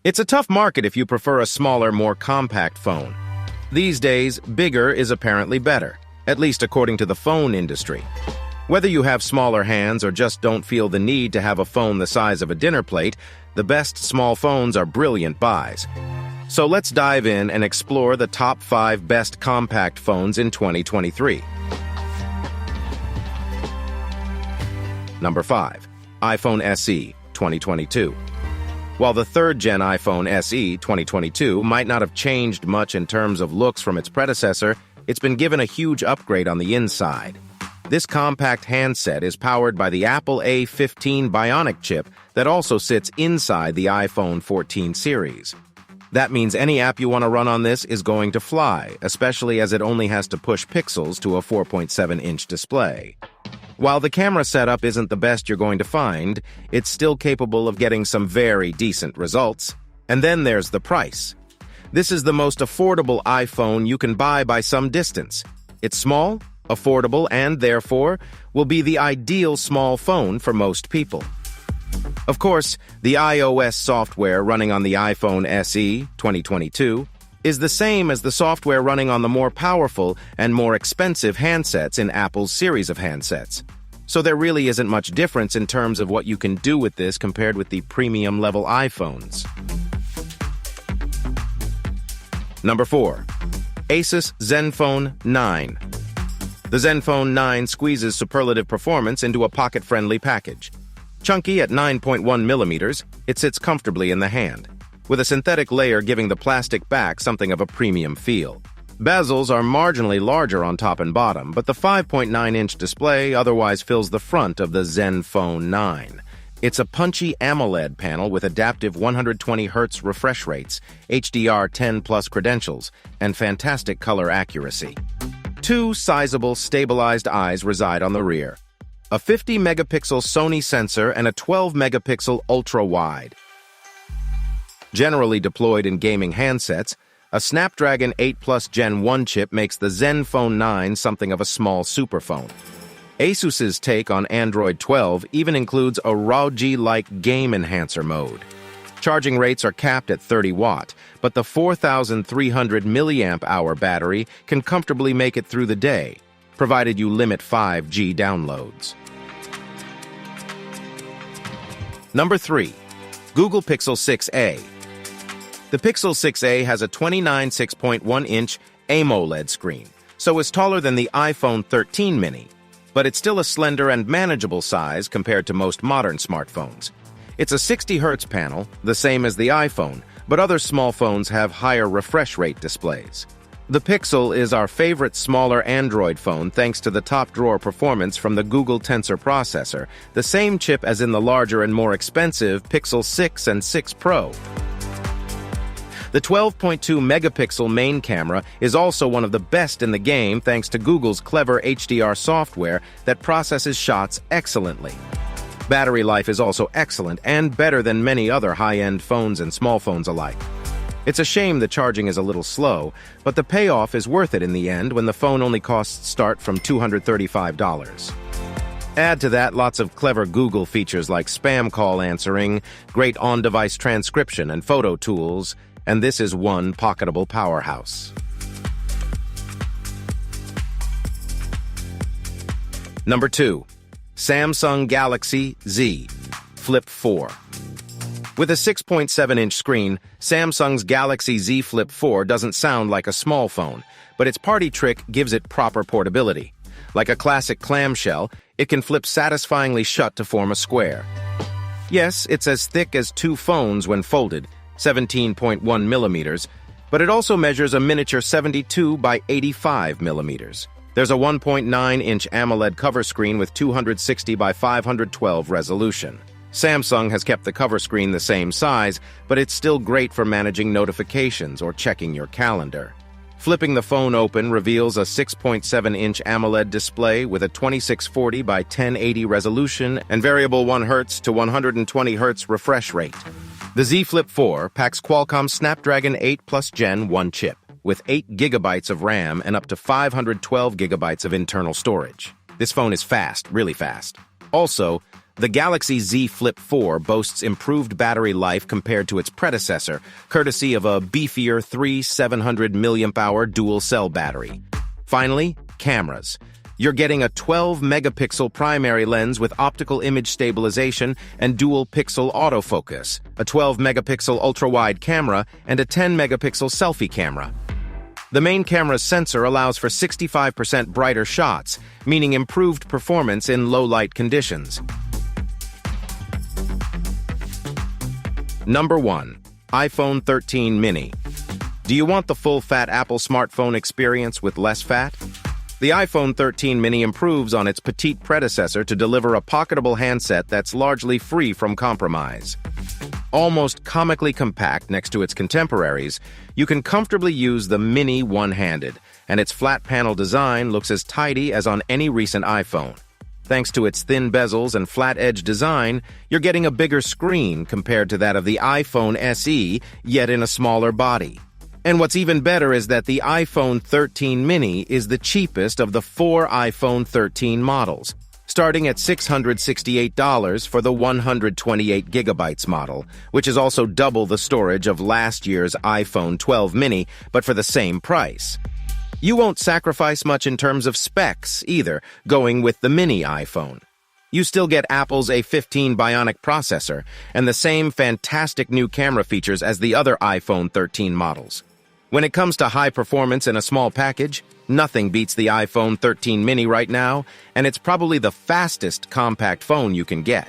It's a tough market if you prefer a smaller, more compact phone. These days, bigger is apparently better, at least according to the phone industry. Whether you have smaller hands or just don't feel the need to have a phone the size of a dinner plate, the best small phones are brilliant buys. So let's dive in and explore the top 5 best compact phones in 2023. Number 5. iPhone SE 2022. While the third-gen iPhone SE 2022 might not have changed much in terms of looks from its predecessor, it's been given a huge upgrade on the inside. This compact handset is powered by the Apple A15 Bionic chip that also sits inside the iPhone 14 series. That means any app you want to run on this is going to fly, especially as it only has to push pixels to a 4.7-inch display. While the camera setup isn't the best you're going to find, it's still capable of getting some very decent results. And then there's the price. This is the most affordable iPhone you can buy by some distance. It's small, affordable, and therefore will be the ideal small phone for most people. Of course, the iOS software running on the iPhone SE 2022 is the same as the software running on the more powerful and more expensive handsets in Apple's series of handsets. So there really isn't much difference in terms of what you can do with this compared with the premium-level iPhones. Number 4. Asus Zenfone 9. The Zenfone 9 squeezes superlative performance into a pocket-friendly package. Chunky at 9.1 millimeters, it sits comfortably in the hand, with a synthetic layer giving the plastic back something of a premium feel. Bezels are marginally larger on top and bottom, but the 5.9-inch display otherwise fills the front of the Zenfone 9. It's a punchy AMOLED panel with adaptive 120Hz refresh rates, HDR10+ credentials, and fantastic color accuracy. 2 sizable stabilized eyes reside on the rear, a 50-megapixel Sony sensor and a 12-megapixel ultra-wide. Generally deployed in gaming handsets, a Snapdragon 8 Plus Gen 1 chip makes the Zenfone 9 something of a small superphone. Asus's take on Android 12 even includes a ROG-like game enhancer mode. Charging rates are capped at 30 watt, but the 4,300 mAh battery can comfortably make it through the day, provided you limit 5G downloads. Number 3. Google Pixel 6a. The Pixel 6a has a 29.6.1-inch AMOLED screen, so it's taller than the iPhone 13 mini, but it's still a slender and manageable size compared to most modern smartphones. It's a 60Hz panel, the same as the iPhone, but other small phones have higher refresh rate displays. The Pixel is our favorite smaller Android phone thanks to the top-drawer performance from the Google Tensor processor, the same chip as in the larger and more expensive Pixel 6 and 6 Pro. The 12.2-megapixel main camera is also one of the best in the game thanks to Google's clever HDR software that processes shots excellently. Battery life is also excellent and better than many other high-end phones and small phones alike. It's a shame the charging is a little slow, but the payoff is worth it in the end when the phone only costs start from $235. Add to that lots of clever Google features like spam call answering, great on-device transcription and photo tools, and this is one pocketable powerhouse. Number 2. Samsung Galaxy Z Flip 4. With a 6.7-inch screen, Samsung's Galaxy Z Flip 4 doesn't sound like a small phone, but its party trick gives it proper portability. Like a classic clamshell, it can flip satisfyingly shut to form a square. Yes, it's as thick as 2 phones when folded, 17.1 millimeters, but it also measures a miniature 72 by 85 millimeters. There's a 1.9-inch AMOLED cover screen with 260 by 512 resolution. Samsung has kept the cover screen the same size, but it's still great for managing notifications or checking your calendar. Flipping the phone open reveals a 6.7-inch AMOLED display with a 2640 by 1080 resolution and variable 1 Hz to 120 Hz refresh rate. The Z Flip 4 packs Qualcomm's Snapdragon 8 Plus Gen 1 chip with 8 GB of RAM and up to 512 GB of internal storage. This phone is fast, really fast. Also, The Galaxy Z Flip 4 boasts improved battery life compared to its predecessor, courtesy of a beefier 700 mAh dual-cell battery. Finally, cameras. You're getting a 12-megapixel primary lens with optical image stabilization and dual-pixel autofocus, a 12-megapixel ultra-wide camera, and a 10-megapixel selfie camera. The main camera's sensor allows for 65% brighter shots, meaning improved performance in low-light conditions. Number 1. iPhone 13 Mini. Do you want the full-fat Apple smartphone experience with less fat? The iPhone 13 Mini improves on its petite predecessor to deliver a pocketable handset that's largely free from compromise. Almost comically compact next to its contemporaries, you can comfortably use the Mini one-handed, and its flat panel design looks as tidy as on any recent iPhone. Thanks to its thin bezels and flat-edge design, you're getting a bigger screen compared to that of the iPhone SE, yet in a smaller body. And what's even better is that the iPhone 13 Mini is the cheapest of the 4 iPhone 13 models, starting at $668 for the 128 gigabytes model, which is also double the storage of last year's iPhone 12 Mini, but for the same price. You won't sacrifice much in terms of specs, either, going with the mini iPhone. You still get Apple's A15 Bionic processor and the same fantastic new camera features as the other iPhone 13 models. When it comes to high performance in a small package, nothing beats the iPhone 13 Mini right now, and it's probably the fastest compact phone you can get.